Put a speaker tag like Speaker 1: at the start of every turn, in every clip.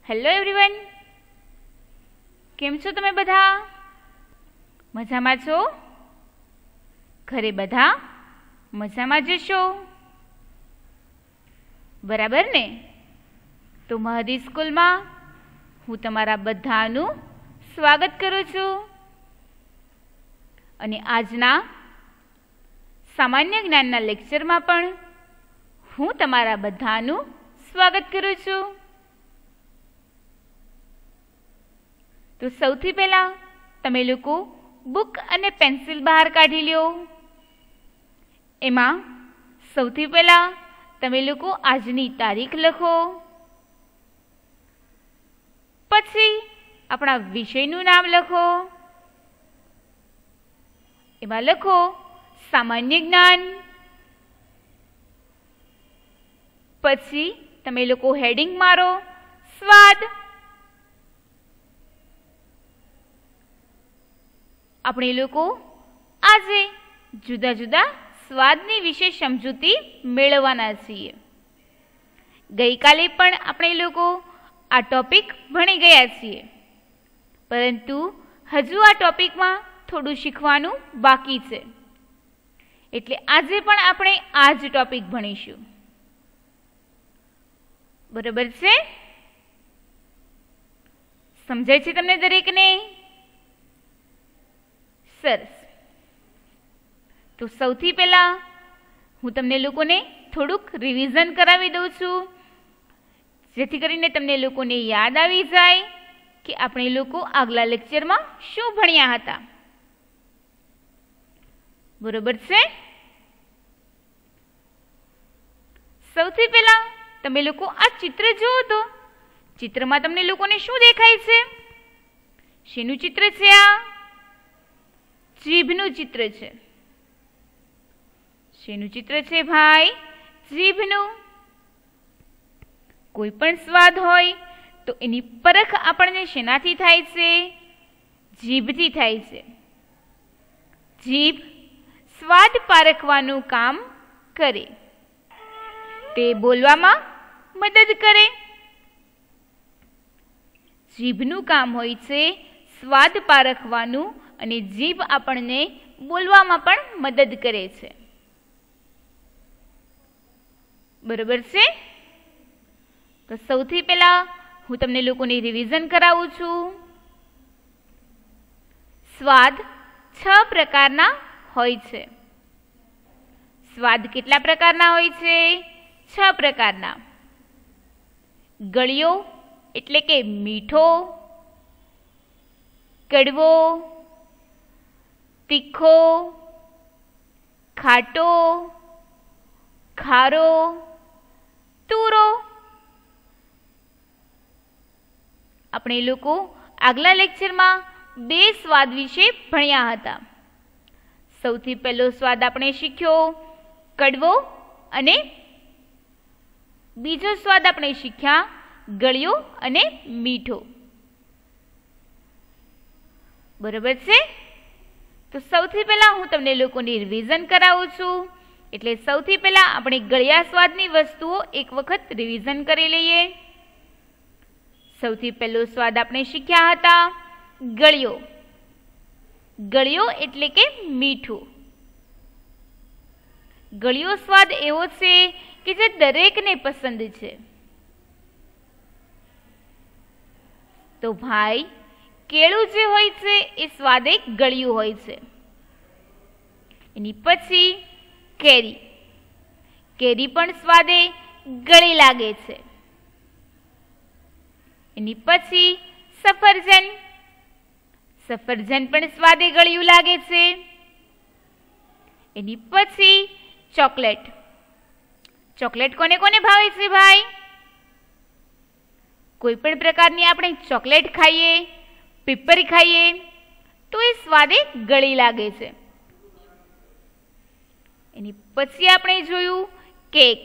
Speaker 1: Hello everyone, કેમ છો તમે બધા? મજામાં છો? ઘરે બધા મજામાં જ છો? બરાબર ને? તો મહદી સ્કૂલમાં હું તમારા બધાનું સ્વાગત કરું છું અને આજના સામાન્ય જ્ઞાનના લેક્ચરમાં પણ હું તમારા બધાનું સ્વાગત કરું છું. તો સૌથી પહેલાં તમે લોકો બુક અને પેન્સિલ બહાર કાઢી લ્યો. એમાં સૌથી પહેલાં તમે લોકો આજની તારીખ લખો. પછી આપણા વિષયનું નામ લખો. એમાં લખો સામાન્ય જ્ઞાન. પછી તમે લોકો હેડિંગ મારો સ્વાદ. આપણે લોકો આજે જુદા જુદા સ્વાદની વિશે સમજૂતી મેળવવાના છીએ. ગઈકાલે પણ આપણે લોકો આ ટોપિક ભણી ગયા છીએ, પરંતુ હજુ આ ટોપિકમાં થોડું શીખવાનું બાકી છે. એટલે આજે પણ આપણે આ જ ટોપિક ભણીશું. બરાબર છે? સમજાય છે તમને દરેકને? સરસ. તો સૌથી પહેલા હું તમને લોકોને થોડુંક રિવિઝન કરાવી દઉં છું, જેથી કરીને તમને લોકોને યાદ આવી જાય કે આપણે લોકો આગલા લેક્ચરમાં શું ભણ્યા હતા. બરોબર છે? સૌથી પહેલા તમે લોકો આ ચિત્ર જુઓ તો ચિત્રમાં તમને લોકોને શું દેખાય છે? શેનું ચિત્ર છે? આ જીભનું ચિત્ર છે. શેનું ચિત્ર છે ભાઈ? જીભનું. કોઈ પણ સ્વાદ હોય તો એની પરખ આપણને શેનાથી થાય છે? જીભથી થાય છે. જીભ સ્વાદ પારખવાનું કામ કરે. તે બોલવામાં મદદ કરે. જીભનું કામ હોય છે સ્વાદ પારખવાનું, અને જીભ આપણને બોલવામાં પણ મદદ કરે છે. બરોબર છે? તો સૌથી પહેલા હું તમને લોકોને રિવિઝન કરાવું છું. સ્વાદ 6 પ્રકારના હોય છે. સ્વાદ કેટલા પ્રકારના હોય છે? 6 પ્રકારના. ગળ્યો એટલે કે મીઠો, કડવો, તીખો, ખાટો, ખારો, તુરો. આપણે લોકો આગલા લેક્ચરમાં 2 સ્વાદ વિશે ભણ્યા હતા. સૌથી પહેલો સ્વાદ આપણે શીખ્યો કડવો, અને બીજો સ્વાદ આપણે શીખ્યા ગળ્યો અને મીઠો. બરોબર છે? તો સૌથી પહેલા હું તમને લોકોને રિવિઝન કરાવું છું. એટલે સૌથી પહેલા આપણે ગળ્યા સ્વાદની વસ્તુઓ એક વખત રિવિઝન કરી લઈએ. સૌથી પહેલો સ્વાદ આપણે શીખ્યા હતા ગળ્યો. ગળ્યો એટલે કે મીઠું. ગળ્યો સ્વાદ એવો છે કે જે દરેકને પસંદ છે. તો ભાઈ, કેળું જે હોય છે એ સ્વાદે ગળ્યું હોય છે. એની પછી કેરી. કેરી પણ સ્વાદે ગળી લાગે છે. એની પછી સફરજન. સફરજન પણ સ્વાદે ગળ્યું લાગે છે. એની પછી ચોકલેટ. ચોકલેટ કોને કોને ભાવે છે ભાઈ? કોઈ પણ પ્રકારની આપણે ચોકલેટ ખાઈએ, પીપરી ખાઈએ તો એ સ્વાદે ગળી લાગે છે. એની પછી આપણે જોયું કેક.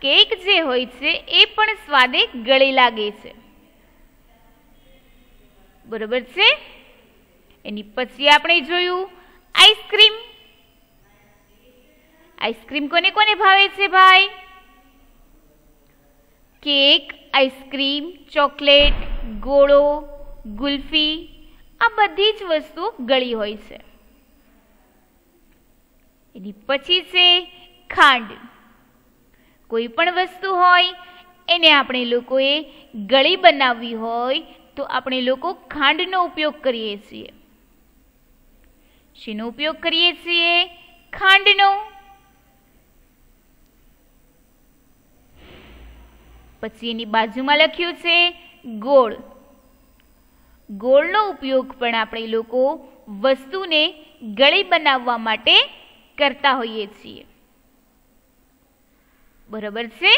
Speaker 1: કેક જે હોય છે એ પણ સ્વાદે ગળી લાગે છે. બરોબર છે? એની પછી આપણે જોયું આઈસ્ક્રીમ. આઈસ્ક્રીમ કોને કોને ભાવે છે ભાઈ? કેક, આઈસ્ક્રીમ, ચોકલેટ, ગોળો, ગુલ્ફી આ બધી જ વસ્તુઓ ગળી હોય છે. એની પછી છે ખાંડ. કોઈ પણ વસ્તુ હોય એને આપણે લોકોએ ગળી બનાવવી હોય તો આપણે લોકો ખાંડનો ઉપયોગ કરીએ છીએ. શેનો ઉપયોગ કરીએ છીએ? ખાંડનો. પછી એની બાજુમાં લખ્યું છે ગોળ. ગોળનો ઉપયોગ પણ આપણે લોકો વસ્તુને ગળી બનાવવા માટે કરતા હોઈએ છીએ. બરાબર છે?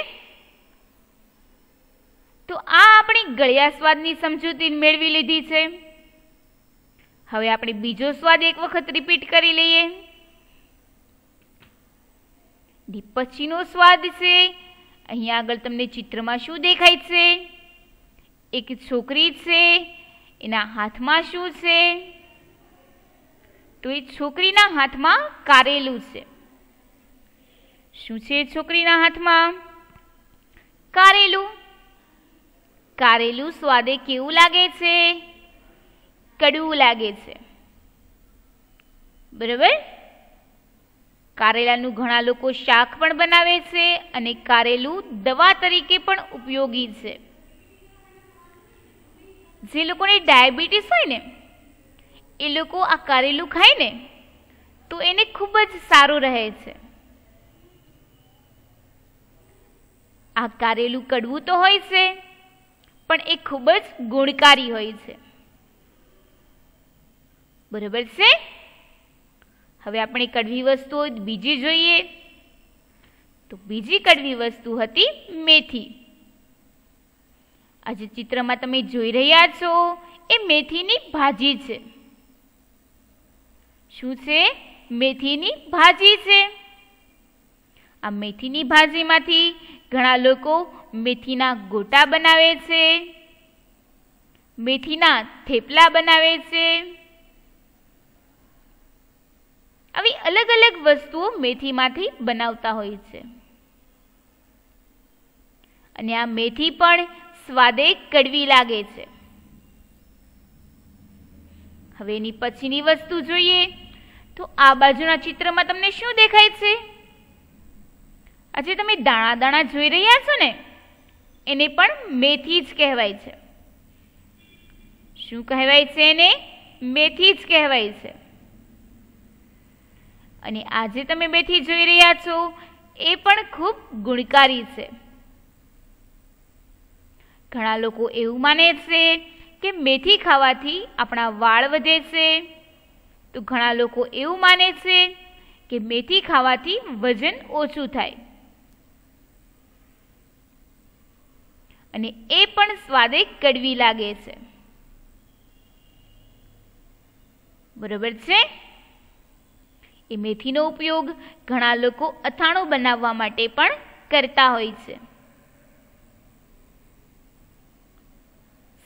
Speaker 1: તો આ આપણી ગળ્યા સ્વાદની સમજૂતી મેળવી લીધી છે. હવે આપણે બીજો સ્વાદ એક વખત રિપીટ કરી લઈએ. પછીનો સ્વાદ છે, અહીંયા આગળ તમને ચિત્રમાં શું દેખાય છે? એક છોકરી છે, એના હાથમાં શું છે? તો એ છોકરીના હાથમાં કારેલું છે. શું છે છોકરીના હાથમાં? કારેલું. કારેલું સ્વાદે કેવું લાગે છે? કડવું લાગે છે. બરાબર? કારેલાનું ઘણા લોકો શાક પણ બનાવે છે અને કારેલું દવા તરીકે પણ ઉપયોગી છે. જે લોકોને ડાયાબિટીસ હોય ને એ લોકો આ કારેલું ખાય ને તો એને ખૂબ જ સારું રહે છે. આ કારેલું કડવું તો હોય છે પણ એ ખૂબ જ ગુણકારી હોય છે. બરાબર છે? હવે આપણે કડવી વસ્તુઓ બીજી જોઈએ. તો બીજી કડવી વસ્તુ હતી મેથી. આજે ચિત્રમાં તમે જોઈ રહ્યા છો એ મેથીની ભાજી છે. શું છે? મેથીની ભાજી છે. આ મેથીની ભાજીમાંથી ઘણા લોકો મેથીના ગોટા બનાવે છે, મેથીના થેપલા બનાવે છે. આવી અલગ અલગ વસ્તુઓ મેથીમાંથી બનાવતા હોય છે. અને આ મેથી પણ સ્વાદે કડવી લાગે છે. હવે એની પછીની વસ્તુ જોઈએ તો આ બાજુના ચિત્રમાં તમને શું દેખાય છે? આજે તમે દાણા દાણા જોઈ રહ્યા છો ને એને પણ મેથી જ કહેવાય છે. શું કહેવાય છે એને? મેથી જ કહેવાય છે. અને આજે તમે મેથી જોઈ રહ્યા છો એ પણ ખૂબ ગુણકારી છે. ઘણા લોકો એવું માને છે કે મેથી ખાવાથી આપણા વાળ વધે છે, તો ઘણા લોકો એવું માને છે કે મેથી ખાવાથી વજન ઓછું થાય. અને એ પણ સ્વાદે કડવી લાગે છે. બરાબર છે? એ મેથીનો ઉપયોગ ઘણા લોકો અથાણું બનાવવા માટે પણ કરતા હોય છે.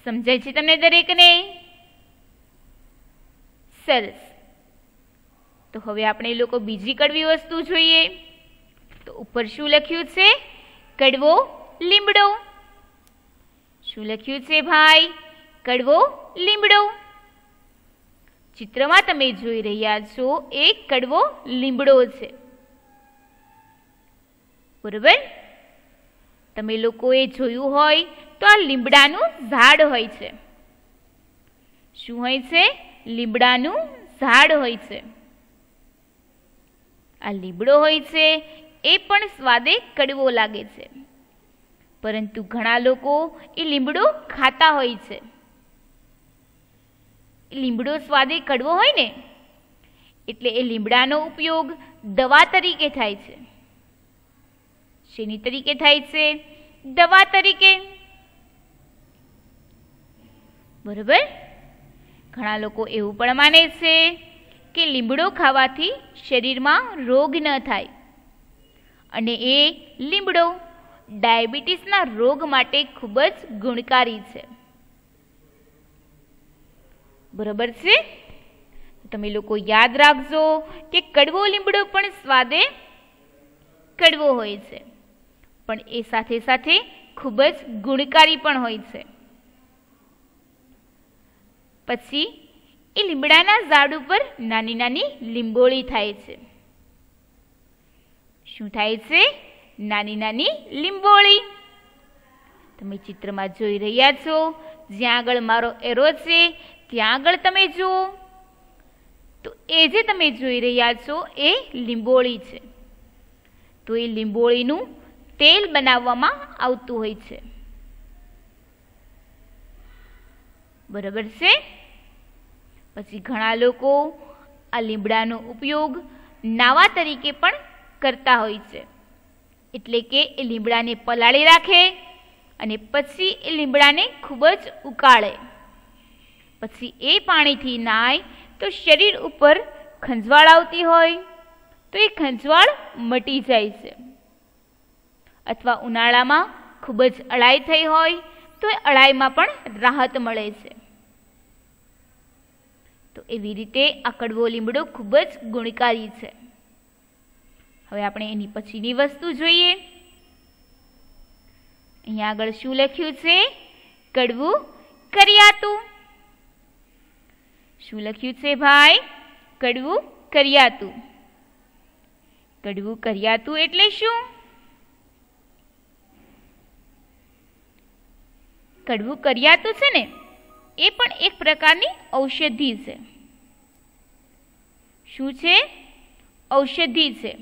Speaker 1: સમજાય છે તમને દરેકને? સરસ. તો હવે આપણે લોકો બીજી કડવી વસ્તુ જોઈએ. તો ઉપર શું લખ્યું છે? કડવો લીમડો. શું લખ્યું છે ભાઈ? કડવો લીમડો. ચિત્રમાં તમે જોઈ રહ્યા છો એ કડવો લીમડો છે. બરાબર? તમે લોકોએ જોયું હોય તો આ લીમડાનું ઝાડ હોય છે. શું હોય છે? લીમડાનું ઝાડ હોય છે. આ લીમડો હોય છે એ પણ સ્વાદે કડવો લાગે છે, પરંતુ ઘણા લોકો એ લીમડો ખાતા હોય છે. લીમડો સ્વાદે કડવો હોય ને એટલે એ લીમડાનો ઉપયોગ દવા તરીકે થાય છે. શેની તરીકે થાય છે? દવા તરીકે. બરાબર? ઘણા લોકો એવું પણ માને છે કે લીમડો ખાવાથી શરીરમાં રોગ ન થાય, અને એ લીમડો ડાયાબિટીસના રોગ માટે ખૂબ જ ગુણકારી છે. બરાબર છે? તમે લોકો યાદ રાખજો કે કડવો લીમડો પણ સ્વાદે કડવો હોય છે, પણ એ સાથે સાથે ખૂબ જ ગુણકારી પણ હોય છે. પછી એ લીમડાના ઝાડ ઉપર નાની નાની લીંબોળી થાય છે. શું થાય છે? નાની નાની લીંબોળી. તમે ચિત્રમાં જોઈ રહ્યા છો, જ્યાં આગળ મારો એરો છે ત્યાં આગળ તમે જુઓ તો એ જે તમે જોઈ રહ્યા છો એ લીંબોળી છે. તો એ લીંબોળીનું તેલ બનાવવામાં આવતું હોય છે. બરાબર છે. પછી ઘણા લોકો આ લીમડાનો ઉપયોગ નાવા તરીકે પણ કરતા હોય છે. એટલે કે એ લીમડાને પલાળી રાખે અને પછી એ લીમડાને ખૂબ જ ઉકાળે. પછી એ પાણીથી નાય તો શરીર ઉપર ખંજવાળ આવતી હોય તો એ ખંજવાળ મટી જાય છે. અથવા ઉનાળામાં ખૂબ જ અળાઈ થઈ હોય તો એ અળાઈમાં પણ રાહત મળે છે. તો એવી રીતે આ કડવો લીમડો ખૂબ જ ગુણકારી છે. હવે આપણે એની પછીની વસ્તુ જોઈએ. અહીંયા આગળ શું લખ્યું છે? કડવું કરિયાતું. શું લખ્યું છે ભાઈ? કડવું કરિયાતું. કડવું કરિયાતું એટલે શું? કડવું કરિયાતું છે ને, એ પણ એક પ્રકારની ઔષધિ છે. શું છે? ઔષધિ છે.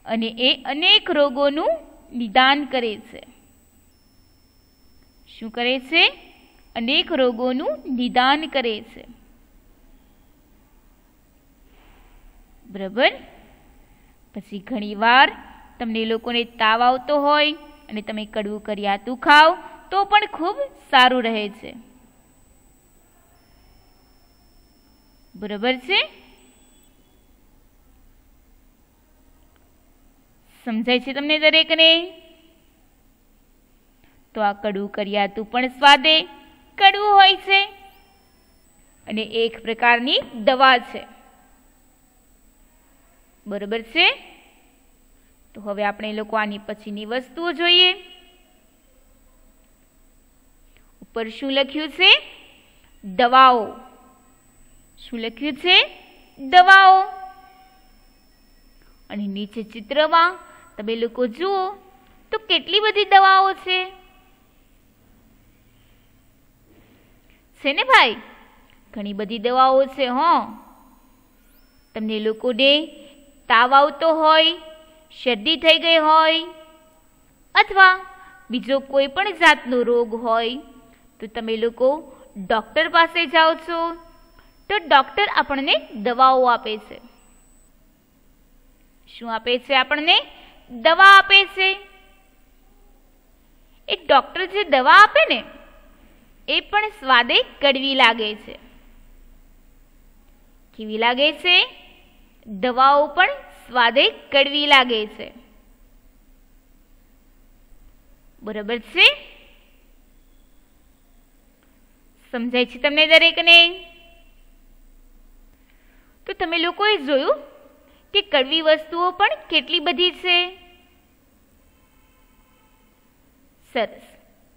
Speaker 1: અને એ અનેક રોગોનું નિદાન કરે છે. શું કરે છે? અનેક રોગોનું નિદાન કરે છે. બરાબર. પછી ઘણીવાર તમને લોકોને તાવ આવતો હોય અને તમે કડવું કરિયાતું ખાઓ તો પણ ખૂબ સારું રહે છે. બરાબર છે. સમજાય છે તમને દરેકને? તો આ કડવું કરિયાતું પણ સ્વાદે કડવું હોય છે અને એક પ્રકારની દવા છે. બરાબર છે. તો હવે આપણે લોકો આની પછીની વસ્તુઓ જોઈએ. ઉપર શું લખ્યું છે? દવાઓ. શું લખ્યું છે? દવાઓ. અને નીચે ચિત્રમાં તમે લોકો જુઓ તો કેટલી બધી દવાઓ છે ને ભાઈ? ઘણી બધી દવાઓ છે. તમને લોકોને તાવ આવતો હોય, શરદી થઈ ગઈ હોય અથવા બીજો કોઈ પણ જાતનો રોગ હોય તો તમે લોકો ડૉક્ટર પાસે જાઓ છો તો ડૉક્ટર આપણને દવાઓ આપે છે. શું આપે છે? આપણને દવા આપે છે. એ ડૉક્ટર જે દવા આપે ને એ પણ સ્વાદે કડવી લાગે છે. કેવી લાગે છે? દવાઓ પણ સ્વાદે કડવી લાગે છે. બરાબર છે. સમજાય છે તમને દરેકને? તો તમે લોકોએ જોયું કે કડવી વસ્તુઓ પણ કેટલી બધી છે. સરસ.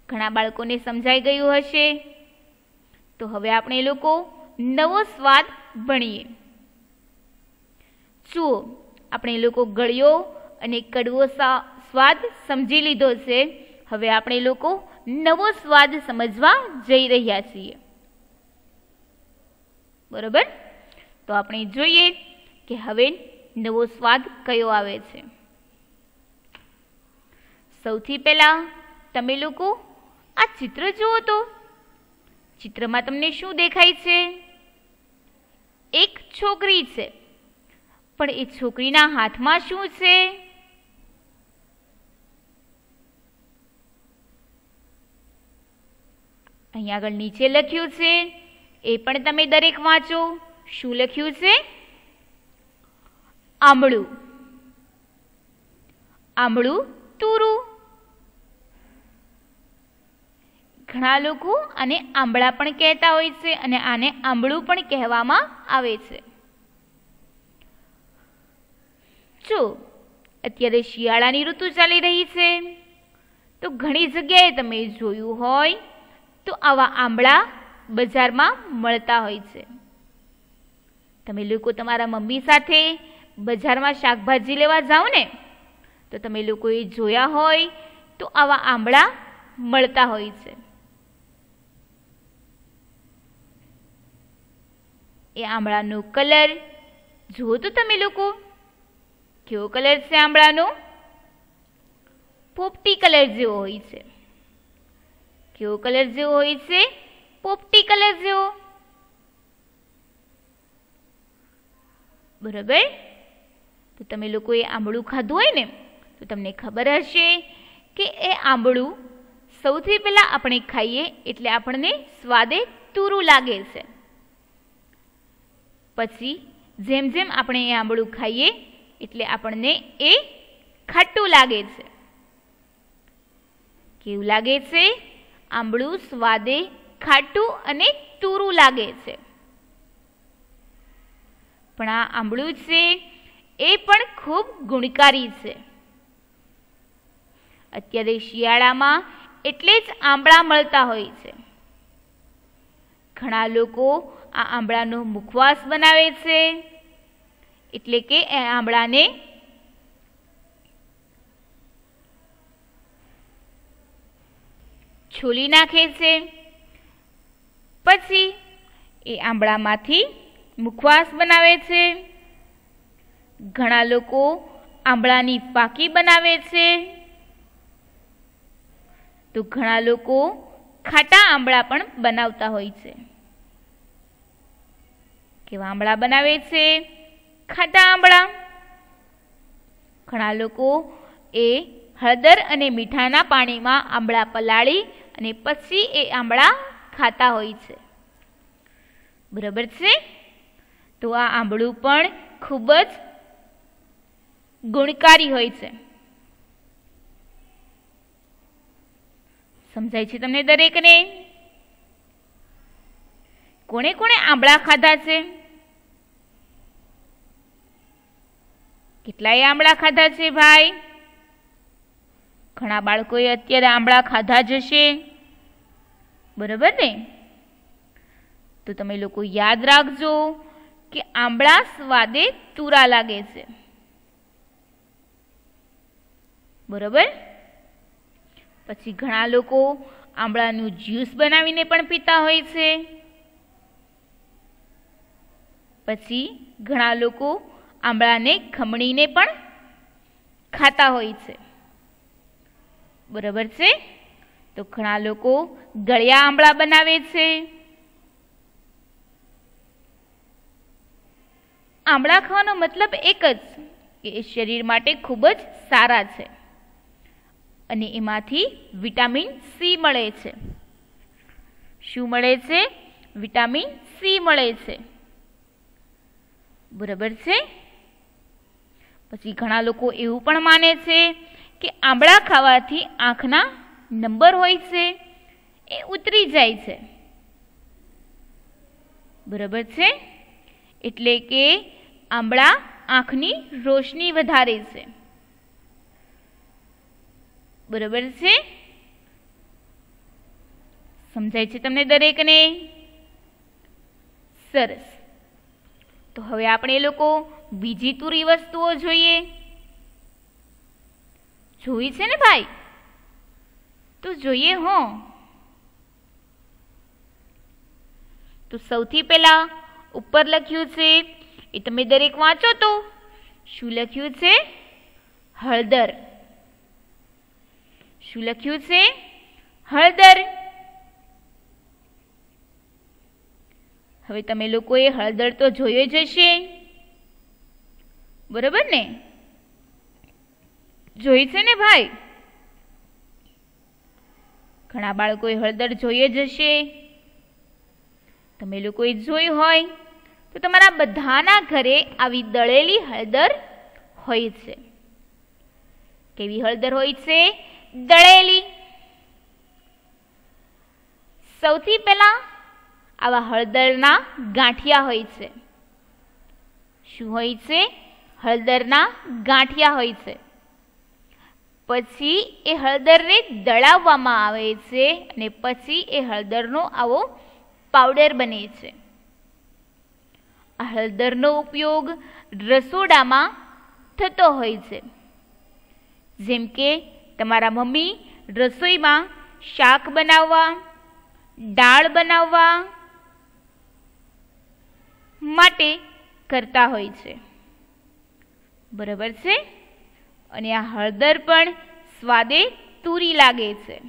Speaker 1: ઘણા બાળકોને સમજાઈ ગયું હશે. તો હવે આપણે લોકો નવો સ્વાદ ભણીએ. જુઓ, આપણે લોકો ગળ્યો અને કડવો સ્વાદ સમજી લીધો છે. હવે આપણે લોકો નવો સ્વાદ સમજવા જઈ રહ્યા છીએ. બરાબર. તો આપણે જોઈએ કે હવે નવો સ્વાદ કયો આવે છે. સૌથી પહેલા તમે લોકો આ ચિત્ર જુઓ તો ચિત્રમાં તમને શું દેખાય છે? એક છોકરી છે. પણ એ છોકરીના હાથમાં શું છે? અહીંયા આગળ નીચે લખ્યું છે, એ પણ તમે દરેક વાંચો. શું લખ્યું છે? આમળું. આમળું તુરું. ઘણા લોકો આને આંબળા પણ કહેતા હોય છે અને આને આંબળું પણ કહેવામાં આવે છે. જો અત્યારે શિયાળાની ઋતુ ચાલી રહી છે તો ઘણી જગ્યાએ તમે જોયું હોય તો આવા આંબળા બજારમાં મળતા હોય છે. તમે લોકો તમારા મમ્મી સાથે બજારમાં શાકભાજી લેવા જાઓ ને તો તમે લોકોએ જોયા હોય તો આવા આંબળા મળતા હોય છે. એ આંબળાનો કલર જુઓ તો તમે લોકો, કેવો કલર છે આંબળાનો? પોપટી કલર જેવો હોય છે. કેવો કલર જેવો હોય છે? પોપટી કલર જેવો. બરાબર. તો તમે લોકોએ આંબળું ખાધું હોય ને તો તમને ખબર હશે કે એ આંબળું સૌથી પહેલાં આપણે ખાઈએ એટલે આપણને સ્વાદે તુરું લાગે છે. પછી જેમ જેમ આપણે એ આંબળું ખાઈએ એટલે આપણને એ ખાટું લાગે છે. કેવું લાગે છે? આંબળું સ્વાદે ખાટું અને તુરું લાગે છે. પણ આ આંબળું છે એ પણ ખૂબ ગુણકારી છે. અત્યારે શિયાળામાં એટલે જ આંબળા મળતા હોય છે. ઘણા લોકો આ આંબળાનો મુખવાસ બનાવે છે, એટલે કે એ આંબળાને છોલી નાખે છે. પછી એ આંબળામાંથી મુખવાસ બનાવે છે. ઘણા લોકો આંબળાની ફાંકી બનાવે છે, તો ઘણા લોકો ખાટા આંબળા પણ બનાવતા હોય છે. કેવા આંબળા બનાવે છે? ખાટા આંબળા. ઘણા લોકો એ હળદર અને મીઠાના પાણીમાં આંબળા પલાળી અને પછી એ આંબળા ખાતા હોય છે. બરાબર છે. તો આ આંબળું પણ ખૂબ જ ગુણકારી હોય છે. સમજાય છે તમને દરેકને? કોણે કોણે આંબળા ખાધા છે? કેટલાય આંબળા ખાધા છે ભાઈ? ઘણા બાળકોએ અત્યારે આંબળા ખાધા જ હશે. બરાબર ને? તો તમે લોકો યાદ રાખજો કે આંબળા સ્વાદે તુરા લાગે છે. બરાબર. પછી ઘણા લોકો આંબળાનું જ્યુસ બનાવીને પણ પીતા હોય છે. પછી ઘણા લોકો આંબળાને ખમણીને પણ ખાતા હોય છે. બરાબર છે. તો ઘણા લોકો ગળ્યા આંબળા બનાવે છે. આંબળા ખાવાનો મતલબ એક જ કે એ શરીર માટે ખૂબ જ સારા છે અને એમાંથી વિટામિન સી મળે છે. શું મળે છે? વિટામિન સી મળે છે. બરાબર છે. પછી ઘણા લોકો એવું પણ માને છે કે આંબળા ખાવાથી આંખના નંબર હોય છે એ ઉતરી જાય છે. બરાબર છે. એટલે કે આંબળા આંખની રોશની વધારે છે. બરાબર છે. સમજાય છે તમને દરેકને? સરસ. તો હવે આપણે લોકો બીજી તુરી વસ્તુઓ જોઈએ. જોઈ છે ને ભાઈ? તો જોઈએ હો. તો સૌથી પહેલા ઉપર લખ્યું છે એ તમે દરેક વાંચો તો. શું લખ્યું છે? હળદર. શું લખ્યું છે? હળદર. હવે તમે લોકોએ હળદર તો જોઈ જ હશે. બરાબર ને? જોઈ છે ને ભાઈ? ઘણા બાળકોએ હળદર જોઈ જ હશે. તમે લોકોએ જોઈ હોય તો તમારા બધાના ઘરે આવી દળેલી હળદર હોય છે. કેવી હળદર હોય છે? દળેલી. સૌથી પહેલા આવા હળદરના ગાંઠિયા હોય છે. શું હોય છે? હળદરના ગાંઠિયા હોય છે. પછી એ હળદરને દળાવવામાં આવે છે અને પછી એ હળદરનો આવો પાવડર બને છે. આ હળદરનો ઉપયોગ રસોડામાં થતો હોય છે. જેમ કે તમારા મમ્મી રસોઈમાં શાક બનાવવા, દાળ બનાવવા માટે કરતા હોય છે. બરાબર છે. અને આ હળદર પણ સ્વાદે તુરી લાગે છે.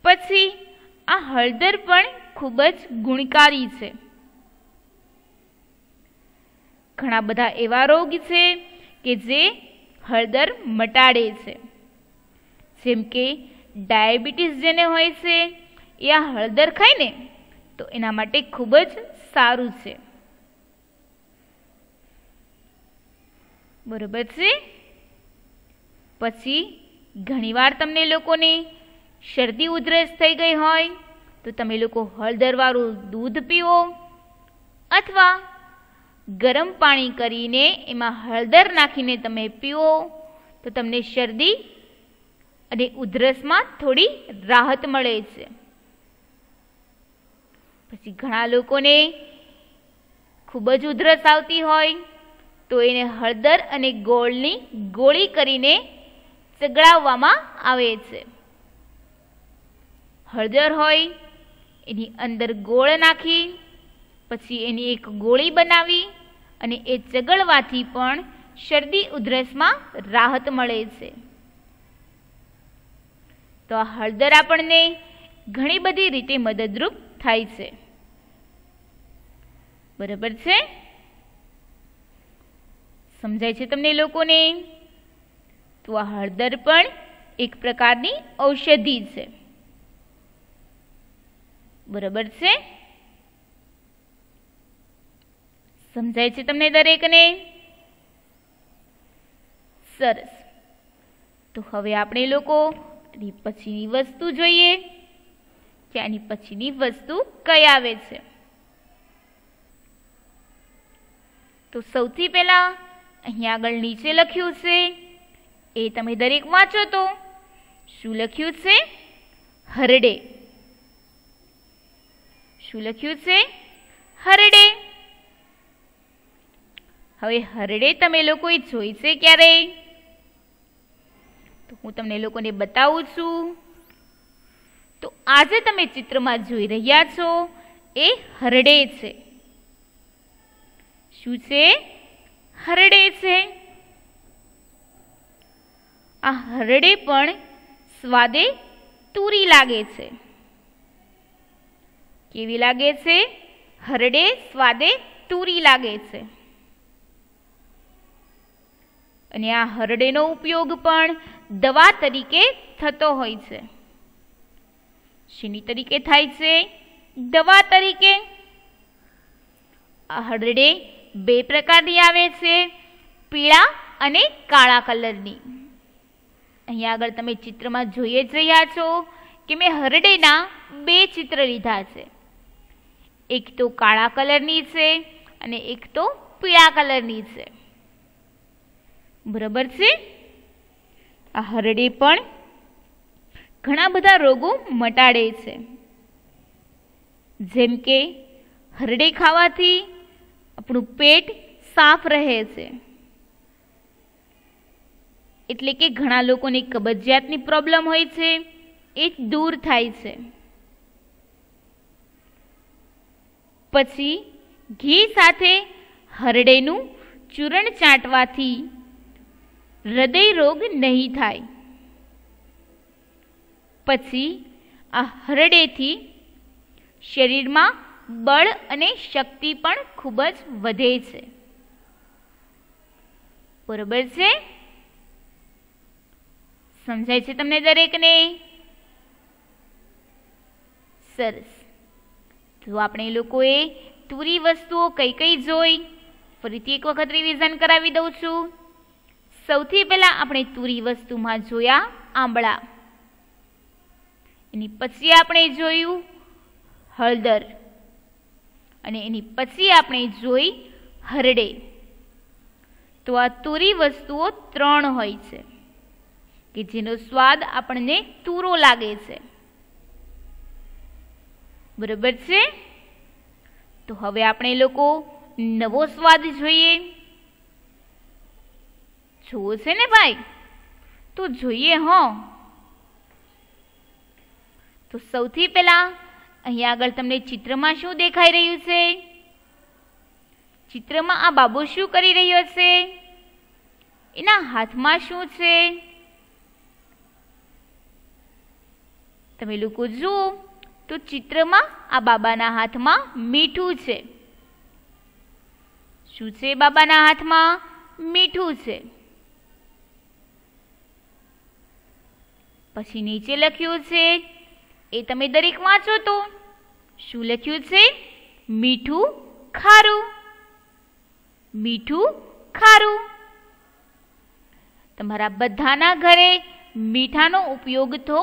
Speaker 1: પછી આ હળદર પણ ખૂબ જ ગુણકારી છે. ઘણા બધા એવા રોગ છે કે જે હળદર મટાડે છે. જેમ કે ડાયાબિટીસ જેને હોય છે એ આ હળદર ખાય ને તો એના માટે ખૂબ જ સારું છે. બરોબર છે. પછી ઘણીવાર તમને લોકોને શરદી ઉધરસ થઈ ગઈ હોય તો તમે લોકો હળદરવાળું દૂધ પીવો અથવા ગરમ પાણી કરીને એમાં હળદર નાખીને તમે પીવો તો તમને શરદી અને ઉધરસમાં થોડી રાહત મળે છે. પછી ઘણા લોકોને ખૂબ જ ઉધરસ આવતી હોય તો એને હળદર અને ગોળની ગોળી કરીને ચગડાવવામાં આવે છે. હળદર હોય એની અંદર ગોળ નાખી પછી એની એક ગોળી બનાવી અને એ ચગળવાથી પણ શરદી ઉધરસમાં રાહત મળે છે. તો આ હળદર આપણને ઘણી બધી રીતે મદદરૂપ થાય છે. બરાબર છે. સમજાય છે તમને લોકોને? તો આ હળદર પણ એક પ્રકારની ઔષધિ છે. બરાબર છે. સમજાય છે તમને દરેકને? સરસ. તો હવે આપણે લોકો આની પછીની વસ્તુ જોઈએ કે આની પછીની વસ્તુ કઈ આવે છે. તો સૌથી પહેલા અહીંયા આગળ નીચે લખ્યું છે એ તમે દરેક વાંચો તો શું લખ્યું છે? હરડે. શું લખ્યું છે? હરડે. હવે હરડે તમે લોકોએ જોઈ છે ક્યારે? તો હું તમને લોકોને બતાવું છું. તો આજે તમે ચિત્રમાં જોઈ રહ્યા છો એ હરડે છે. શું છે? હરડે છે. આ હરડે પણ સ્વાદે તુરી લાગે છે. કેવી લાગે છે? હરડે સ્વાદે તુરી લાગે છે. અને આ હરડેનો ઉપયોગ પણ દવા તરીકે થતો હોય છે. શેની તરીકે થાય છે? દવા તરીકે. આ હરડે બે પ્રકારની આવે છે, પીળા અને કાળા કલરની. અહીંયા આગળ તમે ચિત્રમાં જોઈ જ રહ્યા છો કે મેં હરડેના બે ચિત્ર લીધા છે. એક તો કાળા કલરની છે અને એક તો પીળા કલરની છે. બરાબર છે. આ હરડે પણ ઘણા બધા રોગો મટાડે છે. જેમ કે હરડે ખાવાથી આપણું પેટ સાફ રહે છે. એટલે કે ઘણા લોકોને કબજિયાતની પ્રોબ્લેમ હોય છે એ દૂર થાય છે. પછી ઘી સાથે હરડેનું ચૂરણ ચાટવાથી હૃદય રોગ નહીં થાય. પછી આ હરડેથી શરીરમાં બળ અને શક્તિ પણ ખૂબ જ વધે છે. બરોબર છે? સમજાય છે તમને દરેકને? સરસ. તો આપણે લોકોએ તુરી વસ્તુઓ કઈ કઈ જોઈ ફરીથી એક વખત રિવિઝન કરાવી દઉં છું. સૌથી પહેલા આપણે તુરી વસ્તુમાં જોયા આંબળા. એની પછી આપણે જોયું હળદર અને એની પછી આપણે જોઈ હરડે. તો તો આ તુરી વસ્તુઓ 3 હોય છે કે જેનો સ્વાદ આપણને તુરો લાગે છે. બરોબર છે. તો હવે આપણે લોકો નવો સ્વાદ જોઈએ. જોવો છે ને ભાઈ? તો જોઈએ. તો સૌથી પહેલા અહીંયા આગળ તમને ચિત્રમાં શું દેખાઈ રહ્યું છે? ચિત્રમાં આ બાબો શું કરી રહ્યો છે? એના હાથમાં શું છે? તમે લોકો જુઓ તો ચિત્રમાં આ બાબાના હાથમાં મીઠું છે. શું છે બાબાના હાથમાં? મીઠું છે. પછી નીચે લખ્યું છે, એ તમે દરેક વાંચો તો શું લખ્યું છે? મીઠું ખારું. મીઠું ખારું. તમારા બધાના ઘરે મીઠાનો ઉપયોગ તો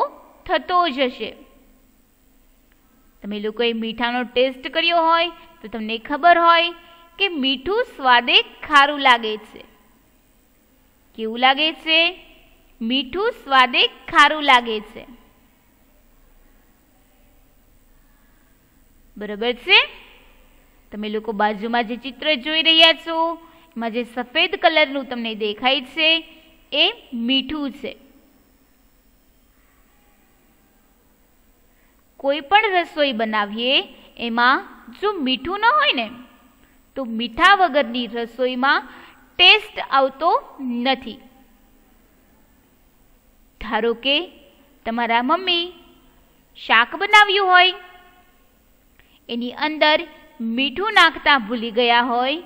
Speaker 1: થતો જ હશે. તમે લોકોએ મીઠાનો ટેસ્ટ કર્યો હોય તો તમને ખબર હોય કે મીઠું સ્વાદે ખારું લાગે છે. કેવું લાગે છે? મીઠું સ્વાદે ખારું લાગે છે. બરાબર છે. તમે લોકો બાજુમાં જે ચિત્ર જોઈ રહ્યા છો એમાં જે સફેદ કલરનું તમને દેખાય છે એ મીઠું છે. કોઈ પણ રસોઈ બનાવીએ એમાં જો મીઠું ન હોય ને તો મીઠા વગરની રસોઈમાં ટેસ્ટ આવતો નથી. ધારો કે તમારા મમ્મી શાક બનાવ્યું હોય, એની અંદર મીઠું નાખતા ભૂલી ગયા હોય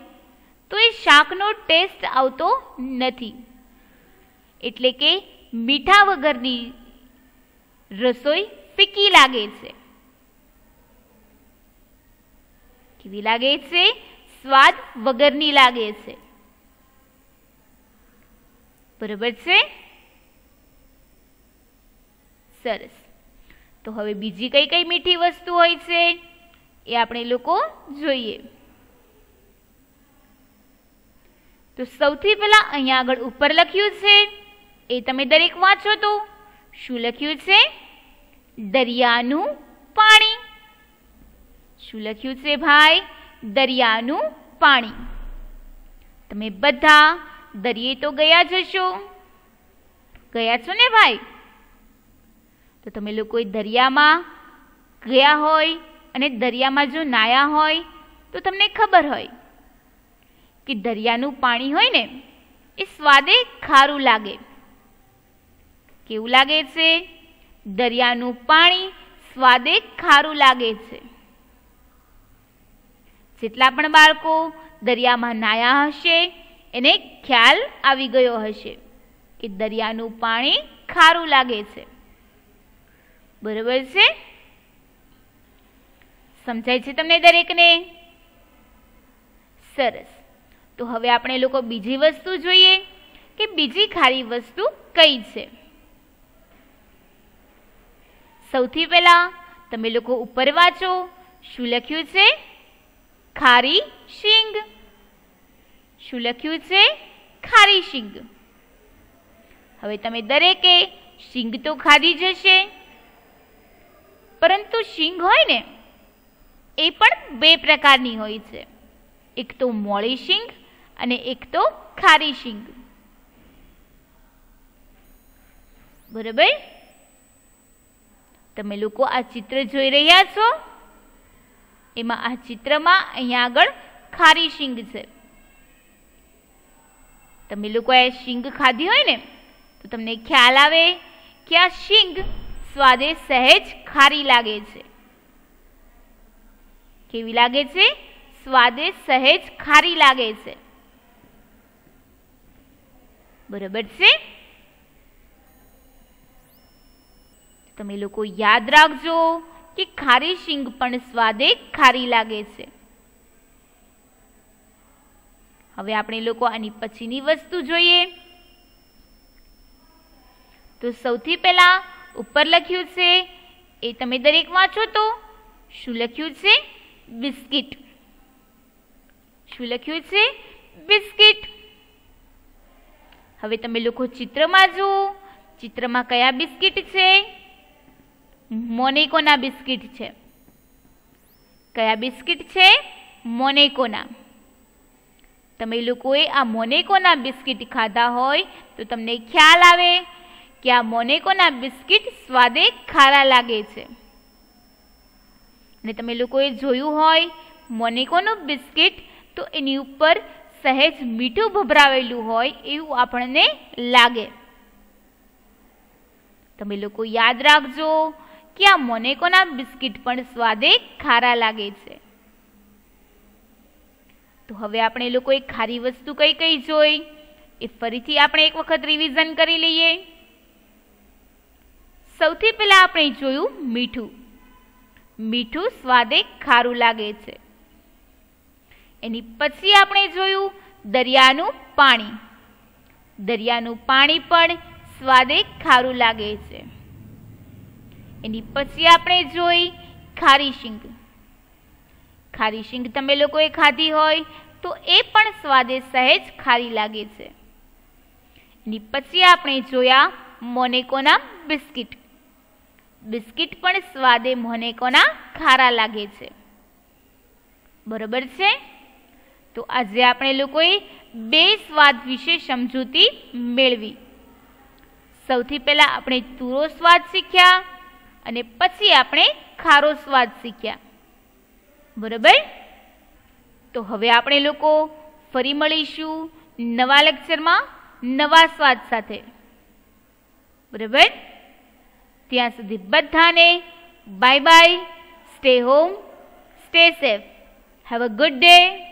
Speaker 1: તો એ શાકનો ટેસ્ટ આવતો નથી. એટલે કે મીઠા વગરની રસોઈ ફીકી લાગે છે. કેવી લાગે છે? સ્વાદ વગરની લાગે છે. બરાબર છે. સરસ. તો હવે બીજી કઈ કઈ મીઠી વસ્તુ હોય છે એ આપણે લોકો જોઈએ. તો સૌથી પહેલા અહીંયા આગળ ઉપર લખ્યું છે, એ તમે દરેક વાંચો તો શું લખ્યું છે? દરિયાનું પાણી. શું લખ્યું છે ભાઈ? દરિયાનું પાણી. તમે બધા દરિયે તો ગયા જ હશો. ગયા છો ને ભાઈ? તો તમે લોકો દરિયામાં ગયા હોય અને દરિયામાં જો નાયા હોય તો તમને ખબર હોય કે દરિયાનું પાણી હોય ને એ સ્વાદે ખારું લાગે. કેવું લાગે છે? દરિયાનું પાણી સ્વાદે ખારું લાગે છે. જેટલા પણ બાળકો દરિયામાં નાયા હશે એને ખ્યાલ આવી ગયો હશે કે દરિયાનું પાણી ખારું લાગે છે. બરાબર છે? સમજાય છે તમને દરેકને? સરસ. તો હવે આપણે લોકો બીજી વસ્તુ જોઈએ કે બીજી ખારી વસ્તુ કઈ છે. સૌથી પહેલા તમે લોકો ઉપર વાંચો. શું લખ્યું છે? ખારી શીંગ. શું લખ્યું છે? ખારી શીંગ. હવે તમે દરેકે શીંગ તો ખાધી જ હશે, પરંતુ શીંગ હોય ને એ પણ બે પ્રકારની હોય છે. એક તો મોળી શીંગ અને એક તો ખારી શીંગ. બરાબર? તમે લોકો આ ચિત્ર જોઈ રહ્યા છો, એમાં આ ચિત્રમાં અહીંયા આગળ ખારી શીંગ છે. તમે લોકો આ શીંગ ખાધી હોય ને તો તમને ખ્યાલ આવે કે આ શીંગ સ્વાદે સહેજ ખારી લાગે છે. કેવી લાગે છે? સ્વાદે સહેજ ખારી લાગે છે. બરાબર છે? તમે લોકો યાદ રાખજો કે ખારી શીંગ પણ સ્વાદે ખારી લાગે છે. હવે આપણે લોકો આની પછીની વસ્તુ જોઈએ. તો સૌથી પહેલા ઉપર લખ્યું છે, એ તમે દરેક વાંચો તો શું લખ્યું છે? બિસ્કિટ. શું લખ્યું છે? બિસ્કિટ. હવે તમે લોકો ચિત્રમાં જુઓ, ચિત્રમાં કયા બિસ્કિટ છે? મોનેકોના બિસ્કિટ છે. કયા બિસ્કિટ છે? મોનેકોના. તમે લોકોએ આ મોનેકોના બિસ્કિટ ખાધા હોય તો તમને ખ્યાલ આવે કે આ મોનેકોના બિસ્કિટ સ્વાદે ખારા લાગે છે. અને તમે લોકોએ જોયું હોય મોનેકોનું બિસ્કિટ તો એની ઉપર સહેજ મીઠું ભભરાવેલું હોય એવું આપણને લાગે. તમે લોકો યાદ રાખજો કે આ મોનેકોના બિસ્કિટ પણ સ્વાદે ખારા લાગે છે. તો હવે આપણે લોકોએ ખારી વસ્તુ કઈ કઈ જોઈ એ ફરીથી આપણે એક વખત રિવિઝન કરી લઈએ. સૌથી પહેલા આપણે જોયું મીઠું. મીઠું સ્વાદે ખારું લાગે છે. એની પછી આપણે જોયું દરિયાનું પાણી. દરિયાનું પાણી પણ સ્વાદે ખારું લાગે છે. એની પછી આપણે જોઈ ખારી શીંગ. ખારી શીંગ તમે લોકોએ ખાધી હોય તો એ પણ સ્વાદે સહેજ ખારી લાગે છે. એની પછી આપણે જોયા મોનેકોના બિસ્કિટ. બિસ્કિટ પણ સ્વાદે મોનેકોના ખારા લાગે છે. બરોબર છે? તો આજે આપણે લોકોએ બે સ્વાદ વિશે સમજૂતી મેળવી. સૌથી પહેલા આપણે તુરો સ્વાદ શીખ્યા અને પછી આપણે ખારો સ્વાદ શીખ્યા. બરોબર? તો હવે આપણે લોકો ફરી મળીશું નવા લેક્ચરમાં નવા સ્વાદ સાથે. બરોબર? ત્યાં સુધી બધાને bye bye. Stay home, stay safe. Have a good day.